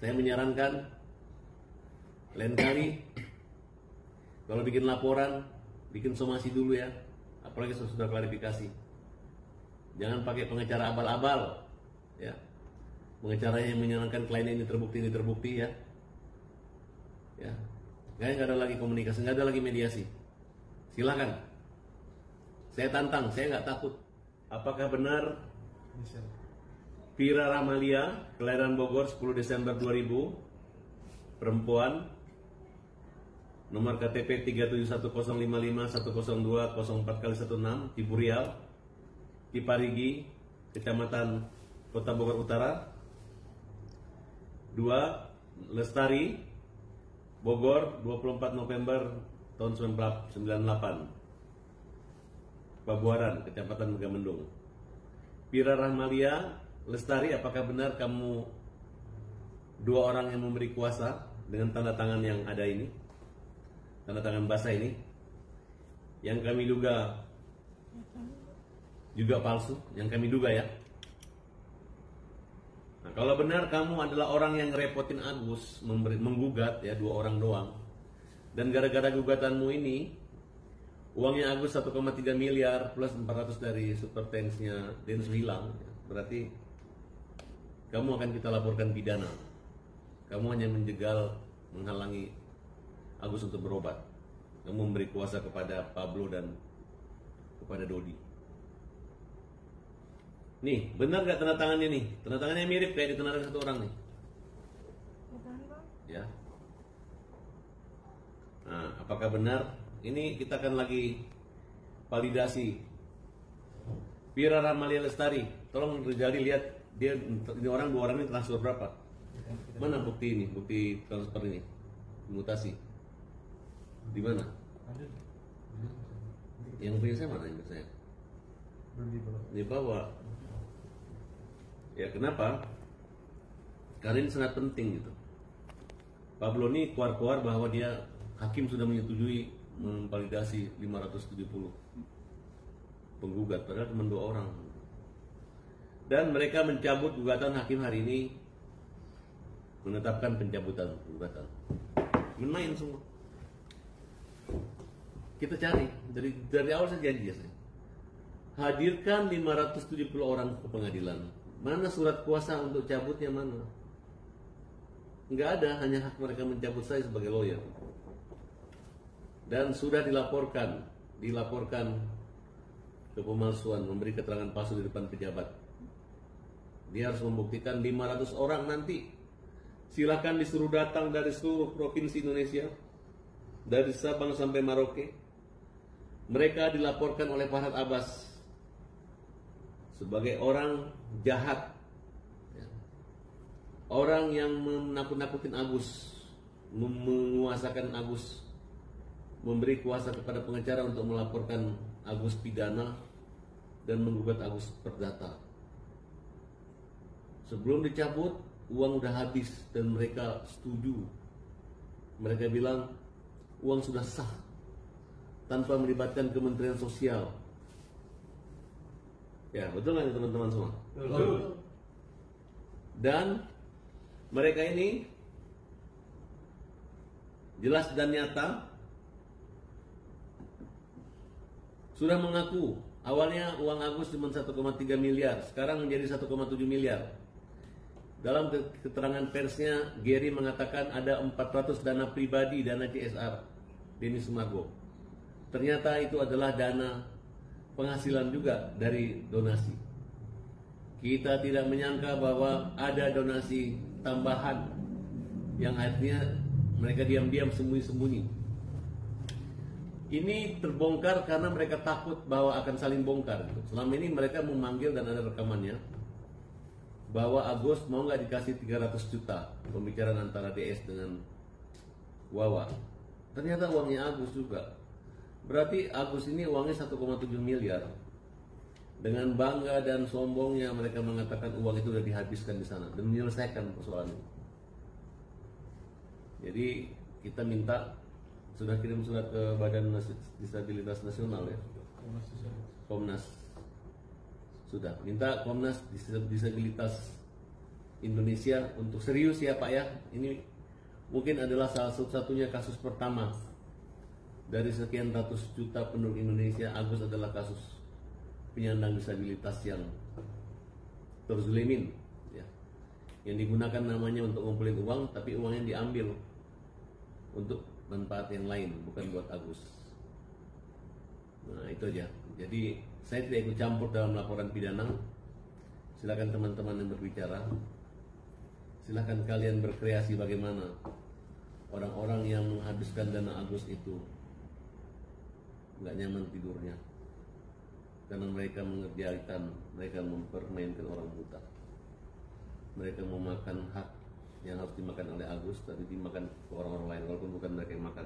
saya menyarankan lain kali kalau bikin laporan, bikin somasi dulu ya, apalagi sudah klarifikasi. Jangan pakai pengacara abal-abal, ya. Pengacara yang menyarankan kliennya ini terbukti ya. Ya, nggak ada lagi komunikasi, nggak ada lagi mediasi. Silakan, saya tantang, saya nggak takut. Apakah benar Vira Ramalia, kelahiran Bogor 10 Desember 2000, perempuan, nomor KTP 371055102040 Ciburial, Ciparigi, Kecamatan Kota Bogor Utara. 2. Lestari, Bogor, 24 November tahun 1998, Pabuaran, Kecamatan Megamendung. Vira Rahmalia, Lestari, apakah benar kamu dua orang yang memberi kuasa dengan tanda tangan yang ada ini, tanda tangan basah ini, yang kami duga juga palsu, yang kami duga ya. Nah, kalau benar kamu adalah orang yang ngerepotin Agus, menggugat ya, dua orang doang, dan gara-gara gugatanmu ini uangnya Agus 1,3 miliar plus 400 dari super thanks-nya Densus hilang, berarti kamu akan kita laporkan pidana. Kamu hanya menjegal, menghalangi Agus untuk berobat. Kamu memberi kuasa kepada Pablo dan kepada Dodi. Nih, benar gak tanda tangannya nih? Tanda tangannya mirip kayak di tanda tangan satu orang nih. Ya. Nah, apakah benar? Ini kita akan lagi validasi. Vira Ramalia Lestari, tolong Rizali lihat dia ini orang, dua orang ini transfer berapa? Mana bukti ini? Bukti transfer ini? Mutasi. Di mana? Yang punya saya mana yang punya saya? Di bawah. Ya kenapa? Karena ini sangat penting gitu. Pablo ini keluar-keluar bahwa dia hakim sudah menyetujui memvalidasi 570 penggugat, padahal cuma 2 orang. Dan mereka mencabut gugatan hakim hari ini, menetapkan pencabutan gugatan. Main semua. Kita cari dari awal saya janji ya, saya hadirkan 570 orang ke pengadilan. Mana surat kuasa untuk cabutnya mana? Nggak ada, hanya hak mereka mencabut saya sebagai lawyer. Dan sudah dilaporkan ke pemalsuan, memberi keterangan palsu di depan pejabat. Dia harus membuktikan 500 orang nanti. Silakan disuruh datang dari seluruh provinsi Indonesia, dari Sabang sampai Merauke. Mereka dilaporkan oleh Farhad Abbas sebagai orang jahat, orang yang menakut-nakutin Agus, menguasakan Agus, memberi kuasa kepada pengacara untuk melaporkan Agus pidana dan menggugat Agus perdata. Sebelum dicabut, uang udah habis dan mereka setuju. Mereka bilang uang sudah sah tanpa melibatkan Kementerian Sosial. Ya, betul nggak teman-teman semua? Betul. Dan mereka ini jelas dan nyata sudah mengaku awalnya uang Agus cuma 1,3 miliar, sekarang menjadi 1,7 miliar. Dalam keterangan persnya, Gary mengatakan ada 400 dana pribadi, dana CSR Denny Sumargo. Ternyata itu adalah dana penghasilan juga dari donasi. Kita tidak menyangka bahwa ada donasi tambahan yang akhirnya mereka diam-diam sembunyi-sembunyi. Ini terbongkar karena mereka takut bahwa akan saling bongkar. Selama ini mereka memanggil dan ada rekamannya bahwa Agus mau nggak dikasih 300 juta pembicaraan antara DS dengan Wawa. Ternyata uangnya Agus juga. Berarti Agus ini uangnya 1,7 miliar. Dengan bangga dan sombongnya mereka mengatakan uang itu sudah dihabiskan di sana dan menyelesaikan persoalan ini. Jadi kita minta, sudah kirim surat ke Badan Disabilitas Nasional ya, Komnas. Sudah minta Komnas Disabilitas Indonesia untuk serius ya Pak ya. Ini mungkin adalah salah satu-satunya kasus pertama dari sekian ratus juta penduduk Indonesia. Agus adalah kasus penyandang disabilitas yang terzalimin ya, yang digunakan namanya untuk ngumpulin uang, tapi uangnya diambil untuk manfaat yang lain, bukan buat Agus. Nah itu aja. Jadi saya tidak ikut campur dalam laporan pidana. Silakan teman-teman yang berbicara. Silakan kalian berkreasi bagaimana orang-orang yang menghabiskan dana Agus itu nggak nyaman tidurnya karena mereka mengerjakan, mereka mempermainkan orang buta. Mereka memakan hak yang harus dimakan oleh Agus, tapi dimakan ke orang-orang lain, walaupun bukan mereka yang makan.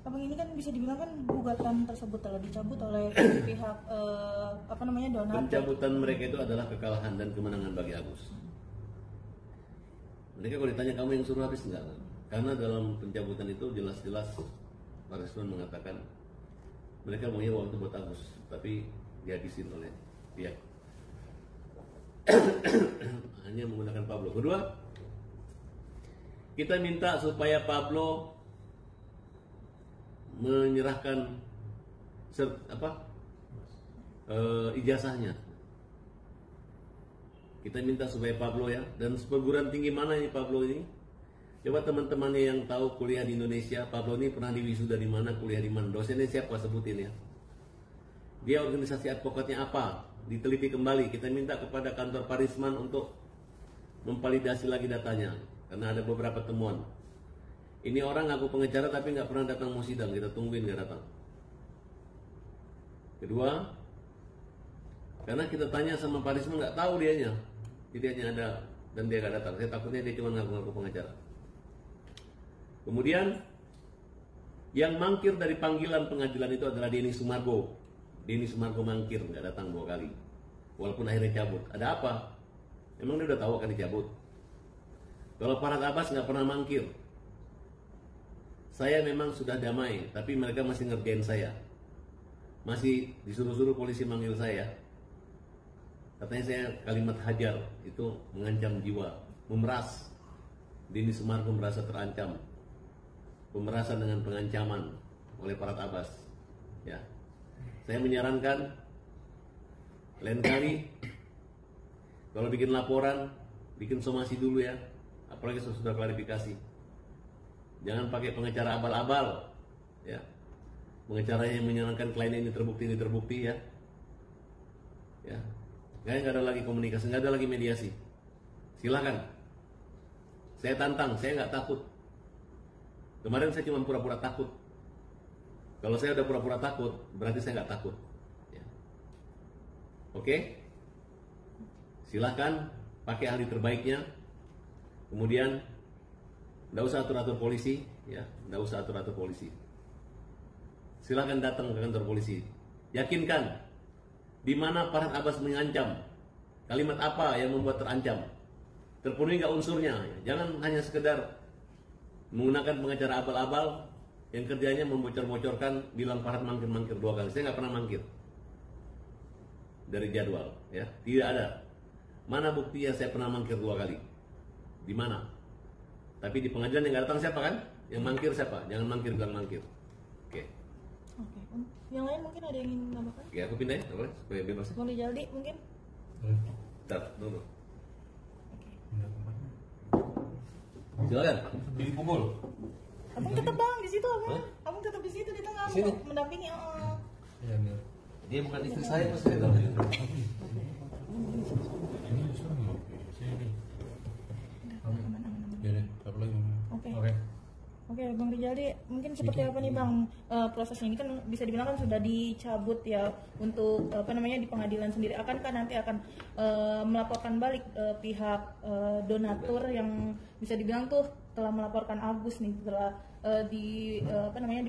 Abang, ini kan bisa dibilang kan gugatan tersebut telah dicabut oleh pihak donatur. Pencabutan mereka itu adalah kekalahan dan kemenangan bagi Agus. Mereka kalau ditanya kamu yang suruh habis enggak? Karena dalam pencabutan itu jelas-jelas Pak Rizwan mengatakan mereka maunya uang itu buat Agus, tapi dihabisin oleh pihak hanya menggunakan Pablo. Kedua, kita minta supaya Pablo menyerahkan ijazahnya. Kita minta supaya Pablo ya, dan perguruan tinggi mana ini Pablo ini? Coba teman-temannya yang tahu kuliah di Indonesia, Pablo ini pernah diwisuda di mana, kuliah di mana, dosennya siapa sebutin ya. Dia organisasi advokatnya apa? Diteliti kembali. Kita minta kepada kantor Pak Risman untuk memvalidasi lagi datanya, karena ada beberapa temuan. Ini orang ngaku pengacara tapi nggak pernah datang mau sidang, kita tungguin nggak datang. Kedua, karena kita tanya sama Pak Risman nggak tahu dianya, jadi hanya ada dan dia nggak datang. Saya takutnya dia cuma ngaku-ngaku pengacara. Kemudian yang mangkir dari panggilan pengadilan itu adalah Denny Sumargo. Denny Sumargo mangkir, nggak datang 2 kali, walaupun akhirnya cabut. Ada apa? Emang dia udah tahu akan dicabut? Kalau Farhad Abbas nggak pernah mangkir. Saya memang sudah damai, tapi mereka masih ngerjain saya. Masih disuruh-suruh polisi manggil saya. Katanya saya kalimat hajar itu mengancam jiwa, memeras. Denny Sumargo merasa terancam. Pemerasan dengan pengancaman oleh Farhad Abbas. Ya. Saya menyarankan lain kali kalau bikin laporan, bikin somasi dulu ya. Apalagi sudah klarifikasi. Jangan pakai pengacara abal-abal. Ya. Pengacaranya yang menyarankan kliennya ini terbukti ya. Ya. Nggak ada lagi komunikasi, nggak ada lagi mediasi. Silakan. Saya tantang, saya nggak takut. Kemarin saya cuma pura-pura takut. Kalau saya udah pura-pura takut, berarti saya nggak takut. Ya. Oke? Silakan pakai ahli terbaiknya. Kemudian, nggak usah atur-atur polisi, ya, nggak usah atur-atur polisi. Silakan datang ke kantor polisi. Yakinkan di mana Farhad Abbas mengancam. Kalimat apa yang membuat terancam? Terpenuhi nggak unsurnya? Jangan hanya sekedar menggunakan pengacara abal-abal yang kerjanya membocor-bocorkan, bilang Farhad mangkir-mangkir 2 kali. Saya nggak pernah mangkir dari jadwal, ya, tidak ada. Mana buktinya saya pernah mangkir 2 kali? Di mana? Tapi di pengadilan yang nggak datang siapa kan? Yang mangkir siapa? Jangan mangkir bilang mangkir. Oke. Oke. Yang lain mungkin ada yang ingin menambahkan? Ya aku pindah ya, boleh supaya bebas. Bang Rijaldi mungkin? Bentar, dulu. Silakan. Dipukul. Abang tetap bang di situ, abang. Abang tetap di situ di tengah Sini. untuk mendampingi. Iya, Mil. Dia bukan istri saya, Mas. Saya tahu. Ini suami. Sini. Ya deh, apa lagi? Oke. Oke, Bang Rijaldi, mungkin seperti apa nih Bang prosesnya ini kan bisa dibilang kan sudah dicabut ya untuk di pengadilan sendiri. Akankah nanti akan melaporkan balik pihak donatur yang bisa dibilang tuh telah melaporkan Agus nih setelah di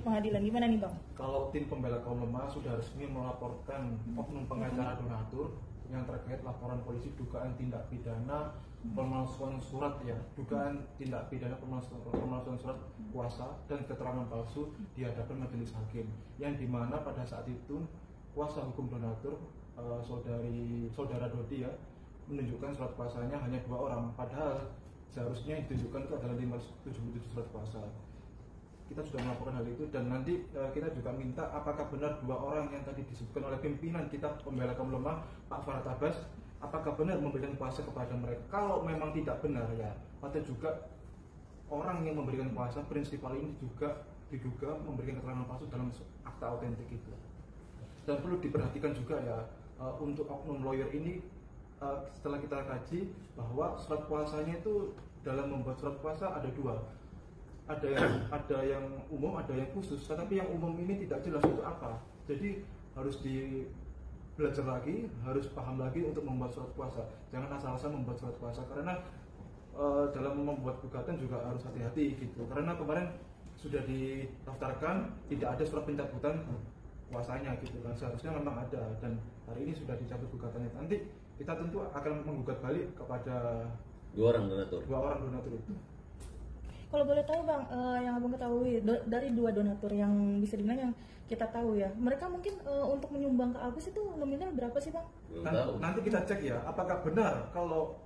pengadilan, gimana nih Bang? Kalau tim pembela kaum lemah sudah resmi melaporkan oknum pengacara donatur yang terkait laporan polisi dugaan tindak pidana pemalsuan surat ya, dugaan tindak pidana pemalsuan surat kuasa dan keterangan palsu di hadapan majelis hakim, yang dimana pada saat itu kuasa hukum donatur saudara Dodi ya menunjukkan surat kuasanya hanya 2 orang, padahal seharusnya yang ditunjukkan itu adalah 577 surat kuasa. Kita sudah melaporkan hal itu, dan nanti kita juga minta apakah benar 2 orang yang tadi disebutkan oleh pimpinan kita pembela kaum lemah, Pak Farhad Abbas, apakah benar memberikan kuasa kepada mereka. Kalau memang tidak benar, ya patut juga orang yang memberikan kuasa prinsipal ini juga diduga memberikan keterangan palsu dalam akta autentik itu. Dan perlu diperhatikan juga ya, untuk oknum lawyer ini, setelah kita kaji bahwa surat kuasanya itu dalam membuat surat kuasa ada 2, ada yang umum, ada yang khusus. Tetapi yang umum ini tidak jelas itu apa, jadi harus belajar lagi, harus paham lagi untuk membuat surat kuasa. Jangan asal-asal membuat surat kuasa, karena dalam membuat gugatan juga harus hati-hati gitu. Karena kemarin sudah didaftarkan tidak ada surat pencabutan kuasanya gitu kan, seharusnya memang ada, dan hari ini sudah dicabut gugatannya. Nanti kita tentu akan menggugat balik kepada 2 orang donatur. 2 orang donatur itu. Kalau boleh tahu Bang, yang Abang ketahui dari 2 donatur yang bisa dibilang yang kita tahu ya, mereka mungkin untuk menyumbang ke Agus itu nominal berapa sih Bang? Belum tahu. Nanti kita cek ya, apakah benar kalau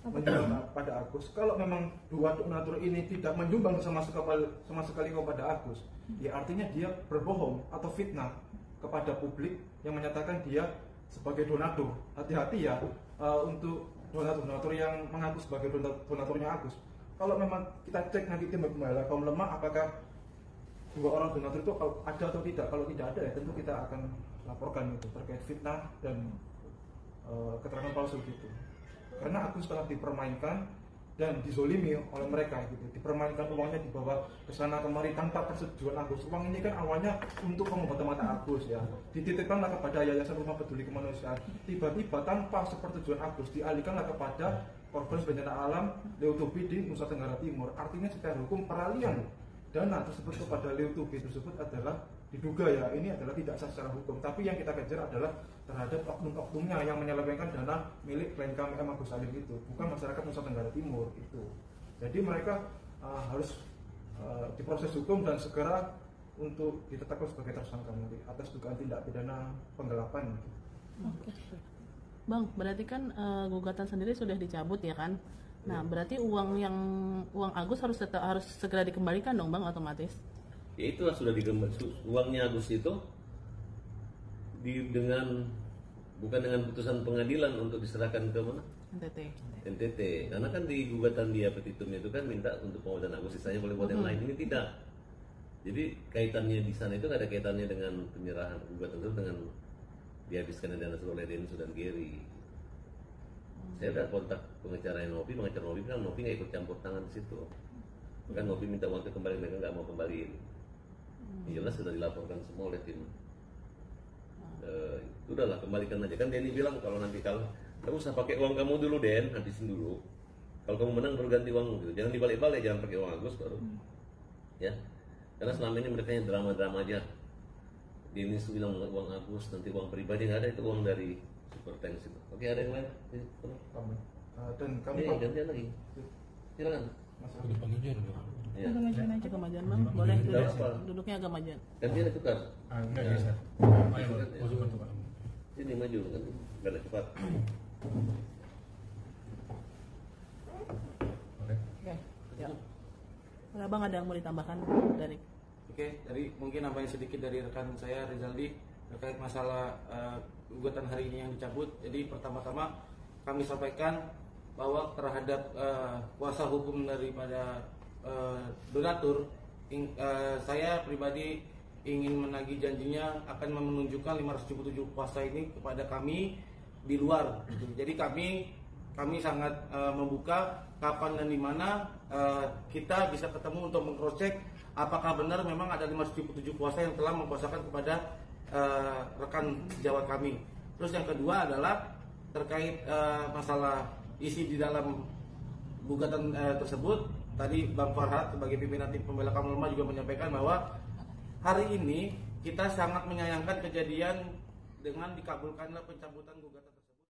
menyumbang pada Agus. Kalau memang 2 donatur ini tidak menyumbang sama sekali kepada Agus, ya artinya dia berbohong atau fitnah kepada publik yang menyatakan dia sebagai donatur. Hati-hati ya untuk donatur-donatur yang mengaku sebagai donaturnya Agus. Kalau memang kita cek nanti tim pembela kaum lemah, apakah 2 orang donatur itu ada atau tidak. Kalau tidak ada ya tentu kita akan laporkan itu terkait fitnah dan keterangan palsu gitu. Karena Agus telah dipermainkan dan dizolimi oleh mereka gitu, dipermainkan, uangnya dibawa ke sana kemari tanpa persetujuan Agus. Uang ini kan awalnya untuk pengobatan mata Agus ya, dititipkanlah kepada Yayasan Rumah Peduli Kemanusiaan. Tiba-tiba tanpa sepersetujuan Agus dialihkanlah kepada korban bencana alam Leo Tubi di Nusa Tenggara Timur. Artinya secara hukum peralihan dana tersebut kepada Leo Tubi tersebut adalah diduga ya, ini adalah tidak sah secara hukum. Tapi yang kita kejar adalah terhadap oknum-oknumnya yang menyelewengkan dana milik klien KMM Agus Salim itu, bukan masyarakat Nusa Tenggara Timur itu. Jadi mereka harus diproses hukum dan segera untuk ditetapkan sebagai tersangka nanti atas dugaan tindak pidana penggelapan. Oke. Bang, berarti kan gugatan sendiri sudah dicabut ya kan? Nah, berarti uang Agus harus segera dikembalikan dong Bang, otomatis? Ya itulah sudah uangnya Agus itu bukan dengan putusan pengadilan untuk diserahkan ke mana? NTT. Karena kan di gugatan dia petitumnya itu kan minta untuk pengobatan Agus, sisanya boleh buat yang lain. Ini tidak. Jadi kaitannya di sana itu nggak ada kaitannya dengan penyerahan gugatan itu dengan dihabiskan dana oleh Densus dan Gary. Saya udah kontak pengacara Novi bilang Novi nggak ikut campur tangan di situ. Kan Novi minta uang itu kembali, mereka nggak mau kembaliin. Jelas sudah dilaporkan semua oleh tim. Udahlah kembalikan aja. Kan Denny bilang kalau kamu usah pakai uang kamu dulu Den, habisin dulu. Kalau kamu menang baru ganti uang gitu. Jangan dibalik-balik, jangan pakai uang Agus baru. Ya. Karena selama ini mereka yang drama-drama aja. Denny bilang uang Agus, nanti uang pribadi nggak ada, itu uang dari Super Tanks itu. Oke, ada yang lain? Kamu dan kamu gantian lagi. Silakan. Udah panggil dia udah. Ya. Agak majuan aja. Agak majuan Bang, boleh Tidak apa. duduknya agak majuan. Gantian tukar. Enggak bisa. Ayo, coba coba. Ini maju kan, biar cepat. Oke. Oke. Ya. Boleh Bang, ada yang mau ditambahkan dari? Oke, dari mungkin nambahin sedikit dari rekan saya Rizaldi terkait masalah gugatan hari ini yang dicabut. Jadi pertama-tama kami sampaikan bahwa terhadap kuasa hukum daripada donatur, saya pribadi ingin menagih janjinya akan menunjukkan 577 kuasa ini kepada kami di luar. Jadi kami sangat membuka kapan dan di mana kita bisa ketemu untuk mengcross-check apakah benar memang ada 577 kuasa yang telah mengkuasakan kepada rekan sejawat kami. Terus yang kedua adalah terkait masalah isi di dalam gugatan tersebut. Tadi Bang Farhad sebagai pimpinan tim pembela kaum lemah juga menyampaikan bahwa hari ini kita sangat menyayangkan kejadian dengan dikabulkanlah pencabutan gugatan.